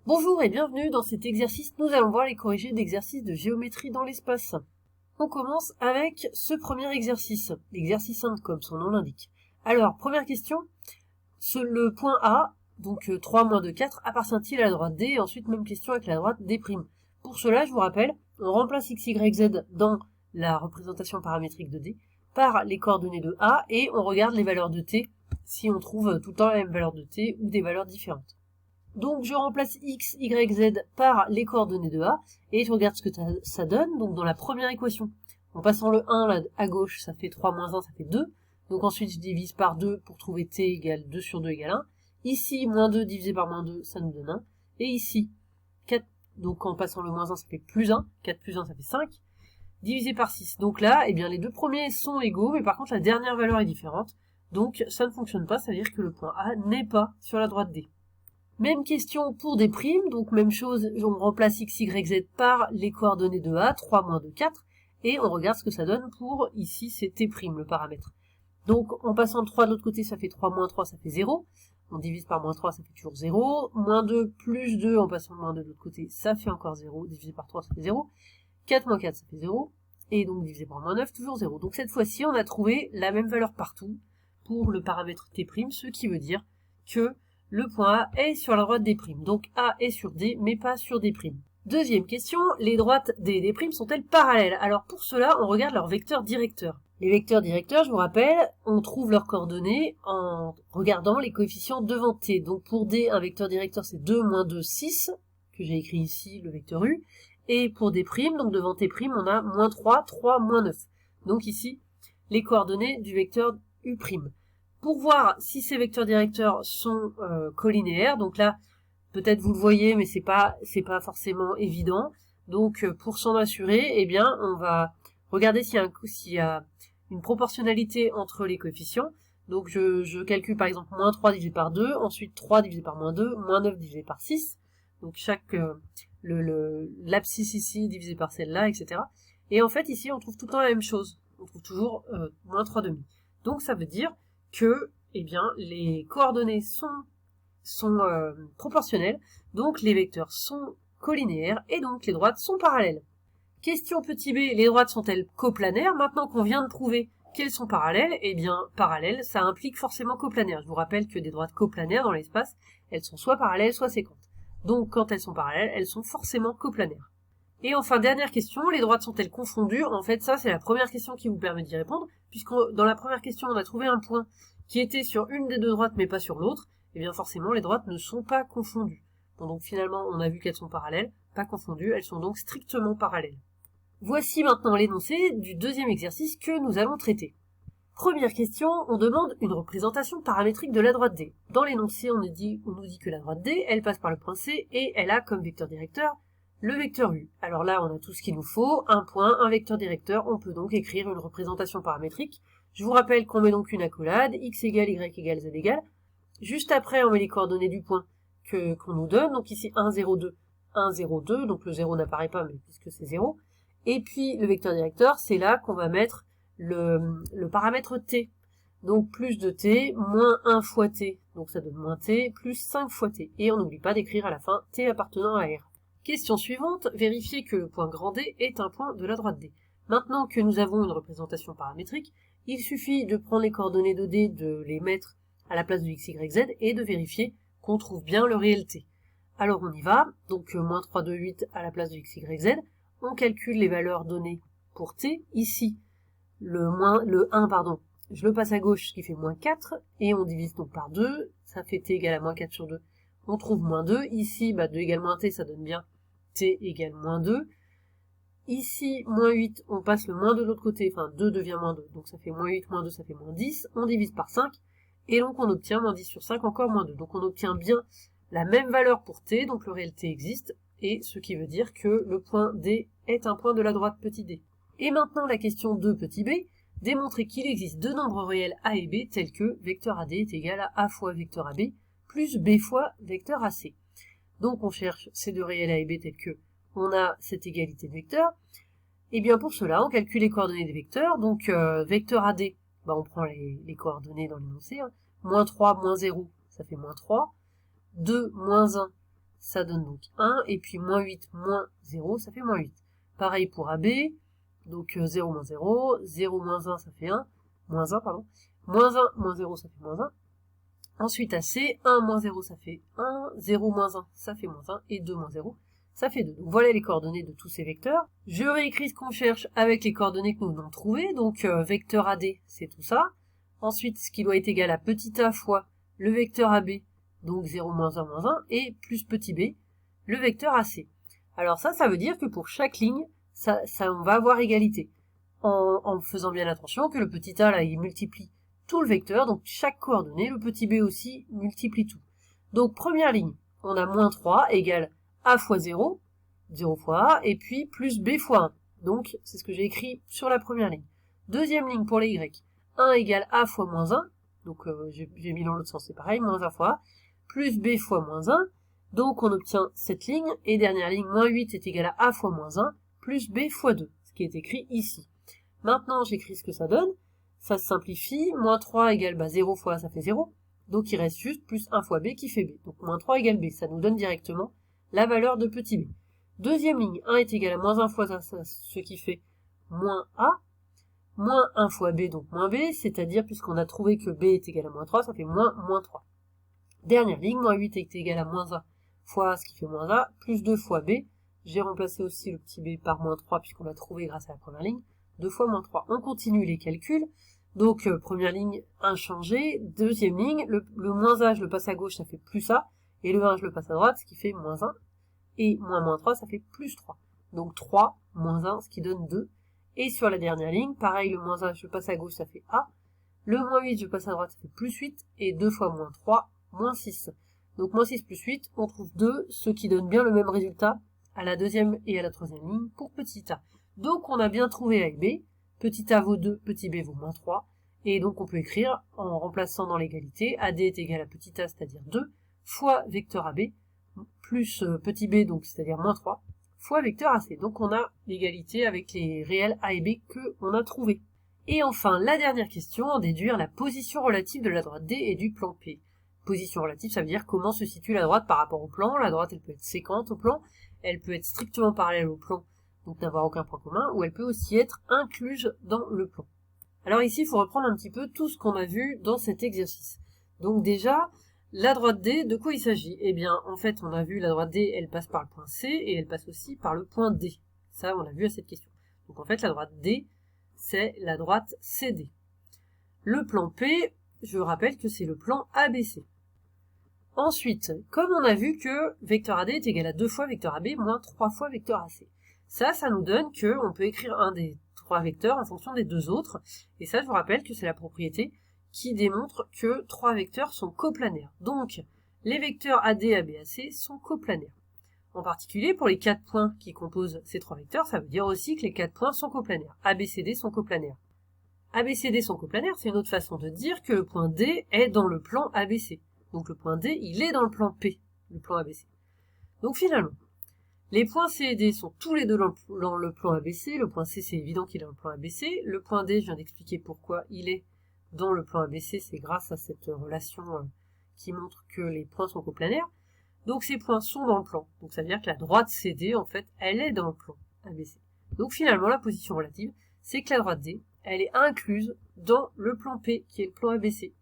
Bonjour et bienvenue dans cet exercice. Nous allons voir les corrigés d'exercices de géométrie dans l'espace. On commence avec ce premier exercice, l'exercice 1 comme son nom l'indique. Alors, première question, le point A, donc 3 moins 2, 4, appartient-il à la droite D? Et ensuite, même question avec la droite D'. Pour cela, je vous rappelle, on remplace x, y, z dans la représentation paramétrique de D par les coordonnées de A et on regarde les valeurs de T si on trouve tout le temps la même valeur de T ou des valeurs différentes. Donc je remplace x, y, z par les coordonnées de A, et je regarde ce que ça donne. Donc dans la première équation, en passant le 1 là, à gauche, ça fait 3 moins 1, ça fait 2. Donc ensuite je divise par 2 pour trouver t égale 2 sur 2 égale 1. Ici, moins 2 divisé par moins 2, ça nous donne 1. Et ici, 4, donc en passant le moins 1, ça fait plus 1. 4 plus 1, ça fait 5. Divisé par 6. Donc là, eh bien, les deux premiers sont égaux, mais par contre la dernière valeur est différente. Donc ça ne fonctionne pas, ça veut dire que le point A n'est pas sur la droite D. Même question pour des primes, donc même chose, on remplace x, y, z par les coordonnées de A, 3 moins 2, 4, et on regarde ce que ça donne pour, ici, c'est t', le paramètre. Donc, en passant de 3 de l'autre côté, ça fait 3 moins 3, ça fait 0. On divise par moins 3, ça fait toujours 0. Moins 2 plus 2, en passant de moins 2 de l'autre côté, ça fait encore 0. Divisé par 3, ça fait 0. 4 moins 4, ça fait 0. Et donc, divisé par moins 9, toujours 0. Donc, cette fois-ci, on a trouvé la même valeur partout pour le paramètre t', ce qui veut dire que le point A est sur la droite des primes. Donc A est sur D, mais pas sur D'. Deuxième question, les droites D et D' sont-elles parallèles? Alors pour cela, on regarde leurs vecteurs directeurs. Les vecteurs directeurs, je vous rappelle, on trouve leurs coordonnées en regardant les coefficients devant T. Donc pour D, un vecteur directeur, c'est 2, moins 2, 6, que j'ai écrit ici, le vecteur U. Et pour D', donc devant T', on a moins 3, 3, moins 9. Donc ici, les coordonnées du vecteur U'. Pour voir si ces vecteurs directeurs sont collinéaires, donc là, peut-être vous le voyez, mais c'est pas forcément évident. Donc, pour s'en assurer, eh bien, on va regarder s'il y a une proportionnalité entre les coefficients. Donc, je calcule par exemple moins 3 divisé par 2, ensuite 3 divisé par moins 2, moins 9 divisé par 6. Donc, l'abscisse ici divisé par celle-là, etc. Et en fait, ici, on trouve tout le temps la même chose. On trouve toujours moins 3 demi. Donc, ça veut dire que, eh bien, les coordonnées sont proportionnelles, donc les vecteurs sont collinéaires, et donc les droites sont parallèles. Question petit b, les droites sont-elles coplanaires? Maintenant qu'on vient de prouver qu'elles sont parallèles, eh bien, parallèles, ça implique forcément coplanaire. Je vous rappelle que des droites coplanaires dans l'espace, elles sont soit parallèles, soit séquentes. Donc, quand elles sont parallèles, elles sont forcément coplanaires. Et enfin, dernière question, les droites sont-elles confondues? En fait, ça, c'est la première question qui vous permet d'y répondre, puisque dans la première question, on a trouvé un point qui était sur une des deux droites, mais pas sur l'autre. Et bien forcément, les droites ne sont pas confondues. Bon, donc finalement, on a vu qu'elles sont parallèles, pas confondues, elles sont donc strictement parallèles. Voici maintenant l'énoncé du deuxième exercice que nous allons traiter. Première question, on demande une représentation paramétrique de la droite D. Dans l'énoncé, on nous dit que la droite D, elle passe par le point C et elle a comme vecteur directeur le vecteur U. Alors là, on a tout ce qu'il nous faut, un point, un vecteur directeur, on peut donc écrire une représentation paramétrique. Je vous rappelle qu'on met donc une accolade, x égale y égale z égale. Juste après, on met les coordonnées du point qu'on nous donne, donc ici 1, 0, 2, 1, 0, 2, donc le 0 n'apparaît pas, mais puisque c'est 0. Et puis, le vecteur directeur, c'est là qu'on va mettre le paramètre t. Donc, plus de t, moins 1 fois t, donc ça donne moins t, plus 5 fois t. Et on n'oublie pas d'écrire à la fin t appartenant à R. Question suivante, vérifier que le point grand D est un point de la droite D. Maintenant que nous avons une représentation paramétrique, il suffit de prendre les coordonnées de D, de les mettre à la place de x, y, z, et de vérifier qu'on trouve bien le réel t. Alors on y va, donc moins 3, 2, 8 à la place de x, y, z, on calcule les valeurs données pour t, ici le 1, je le passe à gauche, ce qui fait moins 4, et on divise donc par 2, ça fait t égale à moins 4 sur 2, on trouve moins 2, ici 2 égale moins t, ça donne bien t égale moins 2, ici, moins 8, on passe le moins de l'autre côté, enfin 2 devient moins 2, donc ça fait moins 8, moins 2, ça fait moins 10, on divise par 5, et donc on obtient moins 10 sur 5, encore moins 2. Donc on obtient bien la même valeur pour t, donc le réel t existe, et ce qui veut dire que le point D est un point de la droite petit d. Et maintenant la question 2 petit b, démontrer qu'il existe deux nombres réels a et b tels que vecteur AD est égal à a fois vecteur AB plus b fois vecteur AC. Donc on cherche ces deux réels a et b tels que on a cette égalité de vecteurs. Et bien pour cela, on calcule les coordonnées des vecteurs. Donc vecteur AD, on prend les coordonnées dans l'énoncé. Moins 3, moins 0, ça fait moins 3. 2, moins 1, ça donne donc 1, et puis moins 8, moins 0, ça fait moins 8. Pareil pour AB, donc 0, moins 0, 0, moins 1, ça fait 1, moins 1, pardon, moins 1, moins 0, ça fait moins 1. Ensuite, AC, 1, moins 0, ça fait 1, 0, moins 1, ça fait moins 1, et 2, moins 0, ça fait 2. Donc voilà les coordonnées de tous ces vecteurs. Je réécris ce qu'on cherche avec les coordonnées que nous venons de trouver, donc vecteur AD, c'est tout ça. Ensuite, ce qui doit être égal à petit a fois le vecteur AB, donc 0, moins 1, moins 1, et plus petit b, le vecteur AC. Alors ça veut dire que pour chaque ligne, on va avoir égalité. En faisant bien attention que le petit a, là, il multiplie tout le vecteur, donc chaque coordonnée, le petit b aussi multiplie tout. Donc première ligne, on a moins 3 égale a fois 0, 0 fois a, et puis plus b fois 1. Donc c'est ce que j'ai écrit sur la première ligne. Deuxième ligne pour les y, 1 égale a fois moins 1, donc j'ai mis dans l'autre sens, c'est pareil, moins 1 fois a, plus b fois moins 1, donc on obtient cette ligne, et dernière ligne, moins 8 est égal à a fois moins 1, plus b fois 2, ce qui est écrit ici. Maintenant, j'écris ce que ça donne, ça se simplifie, moins 3 égale 0 fois a, ça fait 0, donc il reste juste plus 1 fois b qui fait b, donc moins 3 égale b, ça nous donne directement la valeur de petit b. Deuxième ligne, 1 est égal à moins 1 fois a, ce qui fait moins a, moins 1 fois b, donc moins b, c'est-à-dire puisqu'on a trouvé que b est égal à moins 3, ça fait moins 3. Dernière ligne, moins 8 est égal à moins a fois a, ce qui fait moins a, plus 2 fois b. J'ai remplacé aussi le petit b par moins 3 puisqu'on l'a trouvé grâce à la première ligne. 2 fois moins 3. On continue les calculs. Donc, première ligne, inchangé. Deuxième ligne, le moins a, je le passe à gauche, ça fait plus a. Et le 1, je le passe à droite, ce qui fait moins 1. Et moins 3, ça fait plus 3. Donc 3, moins 1, ce qui donne 2. Et sur la dernière ligne, pareil, le moins 1, je le passe à gauche, ça fait a. Le moins 8, je le passe à droite, ça fait plus 8. Et 2 fois moins 3, moins 6. Donc moins 6 plus 8, on trouve 2, ce qui donne bien le même résultat à la deuxième et à la troisième ligne pour petit a. Donc on a bien trouvé a et b, petit a vaut 2, petit b vaut moins 3, et donc on peut écrire, en remplaçant dans l'égalité, AD est égal à petit a, c'est-à-dire 2, fois vecteur AB, plus petit b, donc c'est-à-dire moins 3, fois vecteur AC. Donc on a l'égalité avec les réels a et b que on a trouvés. Et enfin, la dernière question, déduire la position relative de la droite D et du plan P. Position relative, ça veut dire comment se situe la droite par rapport au plan. La droite, elle peut être séquente au plan, elle peut être strictement parallèle au plan, donc n'avoir aucun point commun, ou elle peut aussi être incluse dans le plan. Alors ici, il faut reprendre un petit peu tout ce qu'on a vu dans cet exercice. Donc déjà, la droite D, de quoi il s'agit? Eh bien, en fait, on a vu la droite D, elle passe par le point C, et elle passe aussi par le point D. Ça, on l'a vu à cette question. Donc en fait, la droite D, c'est la droite CD. Le plan P, je rappelle que c'est le plan ABC. Ensuite, comme on a vu que vecteur AD est égal à 2 fois vecteur AB moins 3 fois vecteur AC. Ça nous donne qu'on peut écrire un des trois vecteurs en fonction des deux autres. Et ça, je vous rappelle que c'est la propriété qui démontre que trois vecteurs sont coplanaires. Donc, les vecteurs AD, AB, AC sont coplanaires. En particulier, pour les 4 points qui composent ces trois vecteurs, ça veut dire aussi que les 4 points sont coplanaires. ABCD sont coplanaires. ABCD sont coplanaires, c'est une autre façon de dire que le point D est dans le plan ABC. Donc le point D, il est dans le plan P, le plan ABC. Donc finalement, les points C et D sont tous les deux dans le plan ABC. Le point C, c'est évident qu'il est dans le plan ABC. Le point D, je viens d'expliquer pourquoi il est dans le plan ABC. C'est grâce à cette relation qui montre que les points sont coplanaires. Donc ces points sont dans le plan. Donc ça veut dire que la droite CD, en fait, elle est dans le plan ABC. Donc finalement, la position relative, c'est que la droite D, elle est incluse dans le plan P, qui est le plan ABC.